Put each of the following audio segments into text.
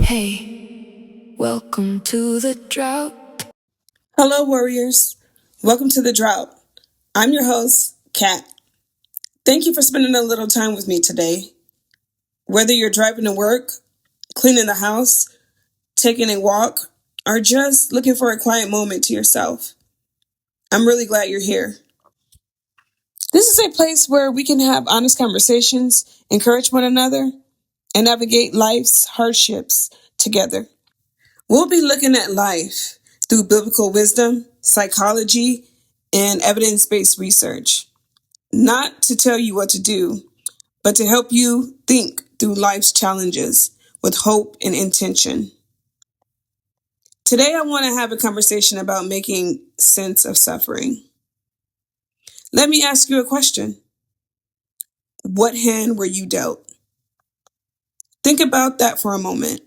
Hey, welcome to the drought. Hello, warriors. Welcome to The Drought. I'm your host, Kat. Thank you for spending a little time with me today. Whether you're driving to work, cleaning the house, taking a walk, or just looking for a quiet moment to yourself, I'm really glad you're here. This is a place where we can have honest conversations, encourage one another, and navigate life's hardships together. We'll be looking at life through biblical wisdom, psychology, and evidence-based research. Not to tell you what to do, but to help you think through life's challenges with hope and intention. Today, I want to have a conversation about making sense of suffering. Let me ask you a question. What hand were you dealt? Think about that for a moment.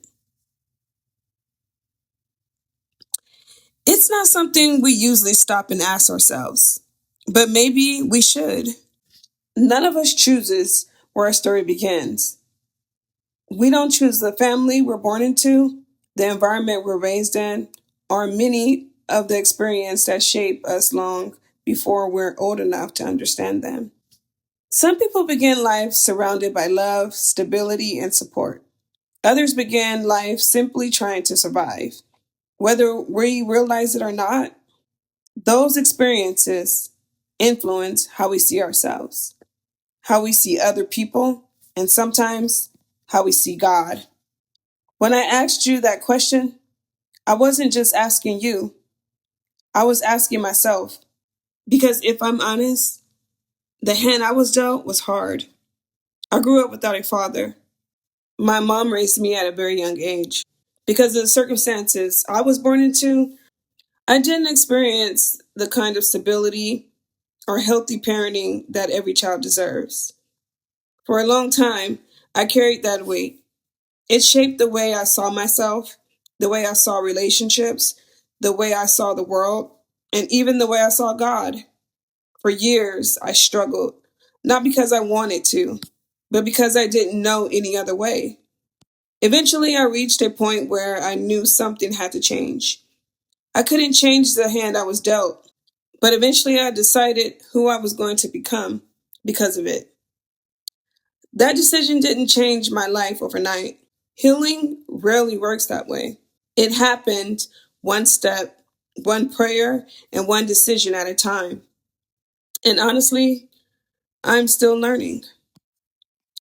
It's not something we usually stop and ask ourselves, but maybe we should. None of us chooses where our story begins. We don't choose the family we're born into, the environment we're raised in, or many of the experiences that shape us long before we're old enough to understand them. Some people begin life surrounded by love, stability, and support. Others begin life simply trying to survive. Whether we realize it or not, those experiences influence how we see ourselves, how we see other people, and sometimes how we see God. When I asked you that question, I wasn't just asking you, I was asking myself. Because if I'm honest, the hand I was dealt was hard. I grew up without a father. My mom raised me at a very young age. Because of the circumstances I was born into, I didn't experience the kind of stability or healthy parenting that every child deserves. For a long time, I carried that weight. It shaped the way I saw myself, the way I saw relationships, the way I saw the world, and even the way I saw God. For years, I struggled, not because I wanted to, but because I didn't know any other way. Eventually, I reached a point where I knew something had to change. I couldn't change the hand I was dealt, but eventually I decided who I was going to become because of it. That decision didn't change my life overnight. Healing rarely works that way. It happened one step, one prayer, and one decision at a time. And honestly, I'm still learning.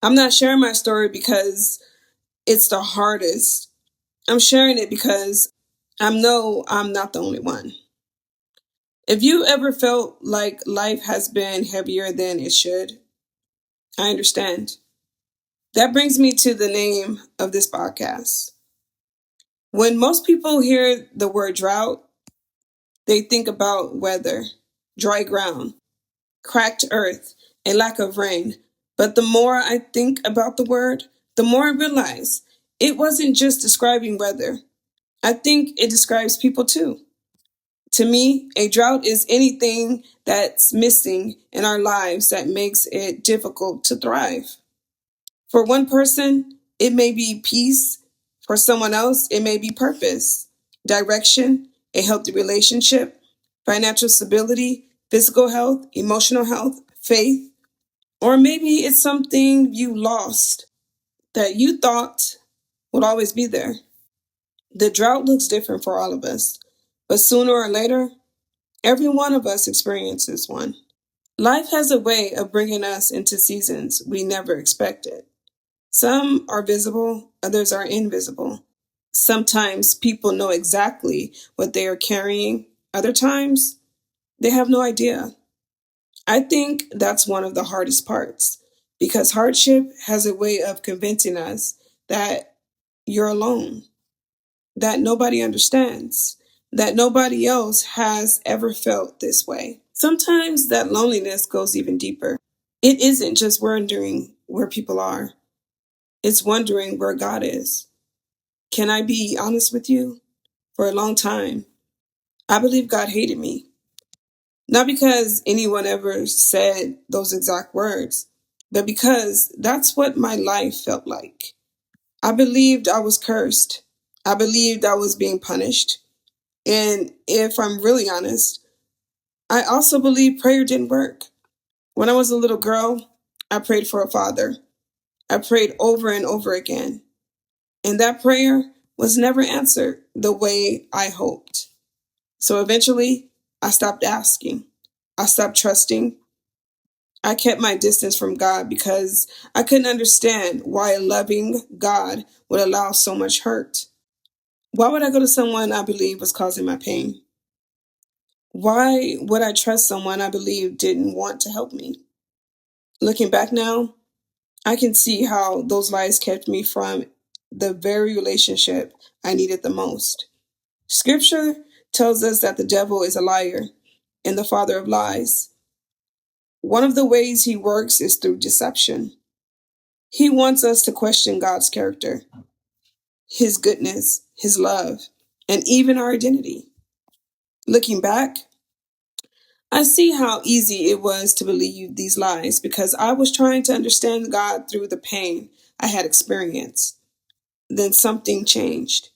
I'm not sharing my story because it's the hardest. I'm sharing it because I know I'm not the only one. If you ever felt like life has been heavier than it should, I understand. That brings me to the name of this podcast. When most people hear the word drought, they think about weather, dry ground, cracked earth, a lack of rain. But the more I think about the word, the more I realize it wasn't just describing weather. I think it describes people too. To me, a drought is anything that's missing in our lives that makes it difficult to thrive. For one person, it may be peace. For someone else, it may be purpose, direction, a healthy relationship, financial stability, physical health, emotional health, faith, or maybe it's something you lost that you thought would always be there. The drought looks different for all of us, but sooner or later, every one of us experiences one. Life has a way of bringing us into seasons we never expected. Some are visible, others are invisible. Sometimes people know exactly what they are carrying, other times they have no idea. I think that's one of the hardest parts because hardship has a way of convincing us that you're alone, that nobody understands, that nobody else has ever felt this way. Sometimes that loneliness goes even deeper. It isn't just wondering where people are, it's wondering where God is. Can I be honest with you? For a long time, I believe God hated me. Not because anyone ever said those exact words, but because that's what my life felt like. I believed I was cursed. I believed I was being punished. And if I'm really honest, I also believe prayer didn't work. When I was a little girl, I prayed for a father. I prayed over and over again. And that prayer was never answered the way I hoped. So eventually, I stopped asking. I stopped trusting. I kept my distance from God because I couldn't understand why a loving God would allow so much hurt. Why would I go to someone I believe was causing my pain? Why would I trust someone I believe didn't want to help me? Looking back now, I can see how those lies kept me from the very relationship I needed the most. Scripture tells us that the devil is a liar and the father of lies. One of the ways he works is through deception. He wants us to question God's character, his goodness, his love, and even our identity. Looking back, I see how easy it was to believe these lies because I was trying to understand God through the pain I had experienced. Then something changed.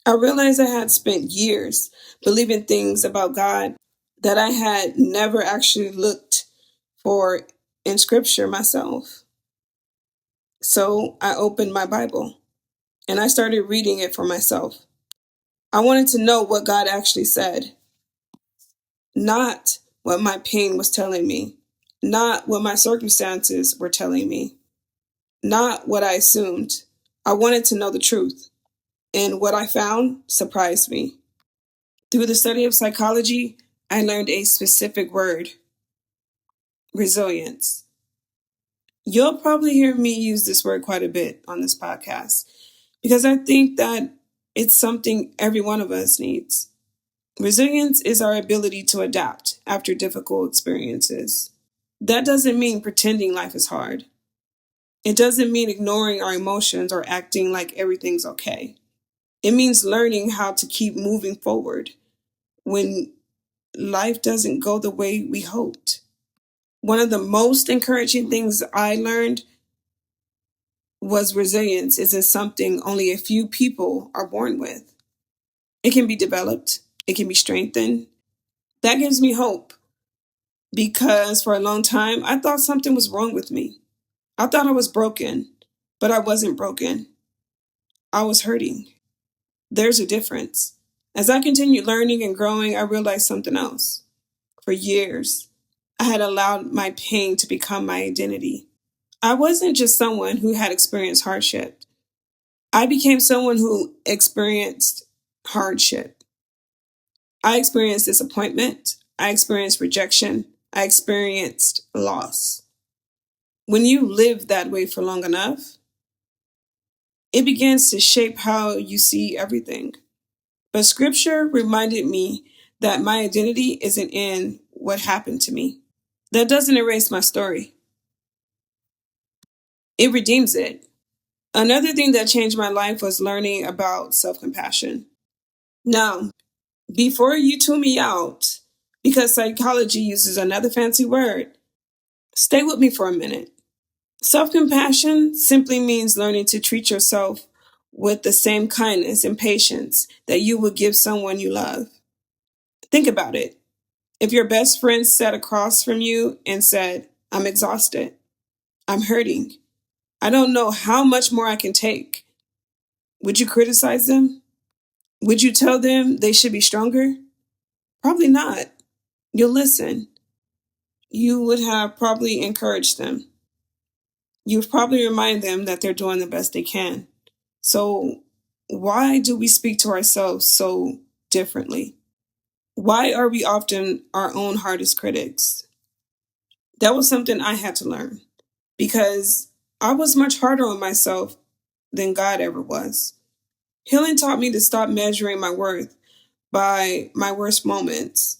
I realized I had spent years believing things about God that I had never actually looked for in scripture myself. So I opened my Bible and I started reading it for myself. I wanted to know what God actually said, not what my pain was telling me, not what my circumstances were telling me, not what I assumed. I wanted to know the truth, and what I found surprised me. Through the study of psychology, I learned a specific word: resilience. You'll probably hear me use this word quite a bit on this podcast because I think that it's something every one of us needs. Resilience is our ability to adapt after difficult experiences. That doesn't mean pretending life is hard. It doesn't mean ignoring our emotions or acting like everything's okay. It means learning how to keep moving forward when life doesn't go the way we hoped. One of the most encouraging things I learned was resilience isn't something only a few people are born with. It can be developed, it can be strengthened. That gives me hope because for a long time I thought something was wrong with me. I thought I was broken, but I wasn't broken. I was hurting. There's a difference. As I continued learning and growing, I realized something else. For years, I had allowed my pain to become my identity. I wasn't just someone who had experienced hardship. I became someone who experienced hardship. I experienced disappointment. I experienced rejection. I experienced loss. When you live that way for long enough, it begins to shape how you see everything. But scripture reminded me that my identity isn't in what happened to me. That doesn't erase my story, it redeems it. Another thing that changed my life was learning about self compassion. Now, before you tune me out, because psychology uses another fancy word, stay with me for a minute. Self compassion simply means learning to treat yourself with the same kindness and patience that you would give someone you love. Think about it. If your best friend sat across from you and said, "I'm exhausted, I'm hurting, I don't know how much more I can take," would you criticize them? Would you tell them they should be stronger? Probably not. You'll listen. You would have probably encouraged them. You'd probably remind them that they're doing the best they can. So, why do we speak to ourselves so differently? Why are we often our own hardest critics? That was something I had to learn because I was much harder on myself than God ever was. Healing taught me to stop measuring my worth by my worst moments,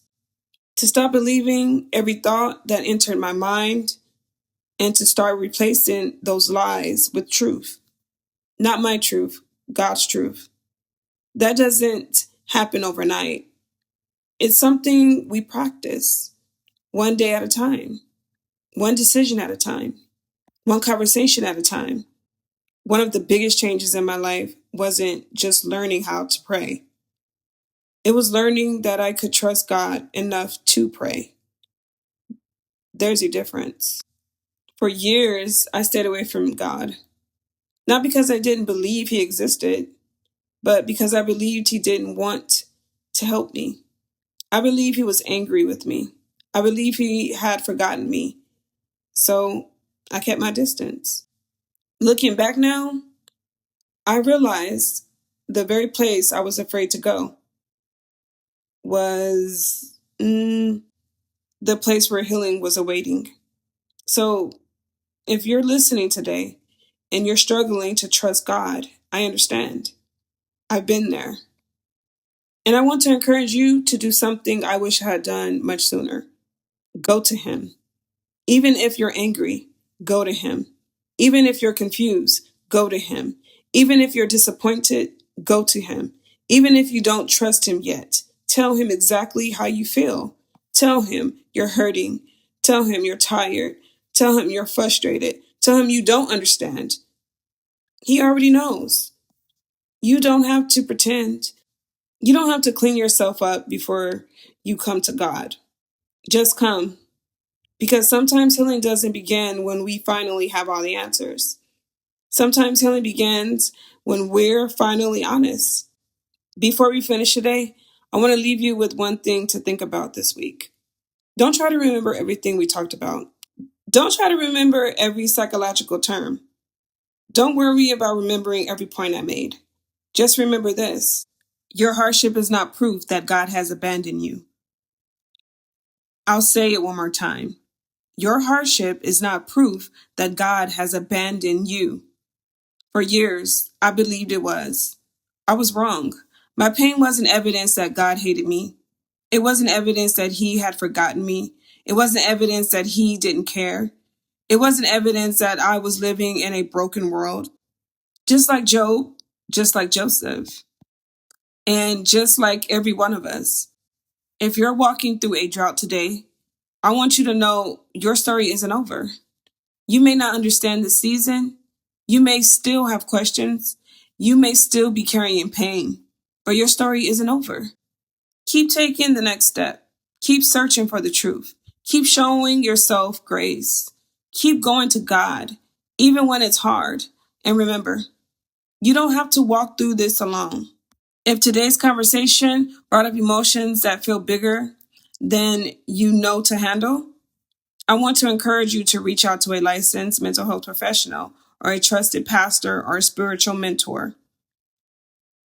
to stop believing every thought that entered my mind, and to start replacing those lies with truth. Not my truth, God's truth. That doesn't happen overnight. It's something we practice one day at a time, one decision at a time, one conversation at a time. One of the biggest changes in my life wasn't just learning how to pray. It was learning that I could trust God enough to pray. There's a difference. For years, I stayed away from God. Not because I didn't believe he existed, but because I believed he didn't want to help me. I believe he was angry with me. I believe he had forgotten me. So I kept my distance. Looking back now, I realized the very place I was afraid to go was the place where healing was awaiting. So if you're listening today and you're struggling to trust God, I understand. I've been there. And I want to encourage you to do something I wish I had done much sooner. Go to him. Even if you're angry, go to him. Even if you're confused, go to him. Even if you're disappointed, go to him. Even if you don't trust him yet, tell him exactly how you feel. Tell him you're hurting. Tell him you're tired. Tell him you're frustrated. Tell him you don't understand. He already knows. You don't have to pretend. You don't have to clean yourself up before you come to God. Just come. Because sometimes healing doesn't begin when we finally have all the answers. Sometimes healing begins when we're finally honest. Before we finish today, I want to leave you with one thing to think about this week. Don't try to remember everything we talked about. Don't try to remember every psychological term. Don't worry about remembering every point I made. Just remember this. Your hardship is not proof that God has abandoned you. I'll say it one more time. Your hardship is not proof that God has abandoned you. For years, I believed it was. I was wrong. My pain wasn't evidence that God hated me. It wasn't evidence that he had forgotten me. It wasn't evidence that he didn't care. It wasn't evidence that I was living in a broken world. Just like Job, just like Joseph, and just like every one of us. If you're walking through a drought today, I want you to know your story isn't over. You may not understand the season. You may still have questions. You may still be carrying pain, but your story isn't over. Keep taking the next step. Keep searching for the truth. Keep showing yourself grace. Keep going to God, even when it's hard. And remember, you don't have to walk through this alone. If today's conversation brought up emotions that feel bigger than you know to handle, I want to encourage you to reach out to a licensed mental health professional or a trusted pastor or a spiritual mentor.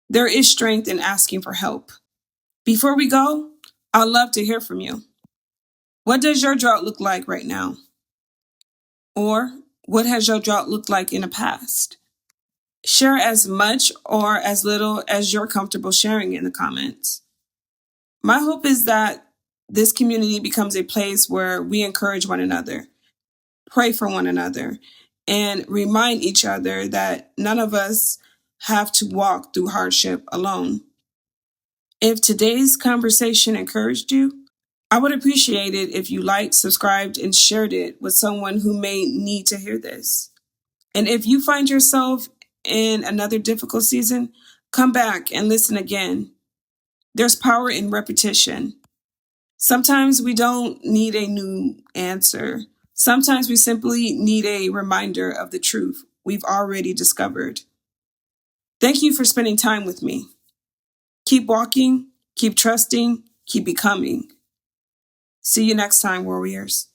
There is strength in asking for help. Before we go, I'd love to hear from you. What does your drought look like right now? Or what has your drought looked like in the past? Share as much or as little as you're comfortable sharing in the comments. My hope is that this community becomes a place where we encourage one another, pray for one another, and remind each other that none of us have to walk through hardship alone. If today's conversation encouraged you, I would appreciate it if you liked, subscribed, and shared it with someone who may need to hear this. And if you find yourself in another difficult season, come back and listen again. There's power in repetition. Sometimes we don't need a new answer. Sometimes we simply need a reminder of the truth we've already discovered. Thank you for spending time with me. Keep walking, keep trusting, keep becoming. See you next time, warriors.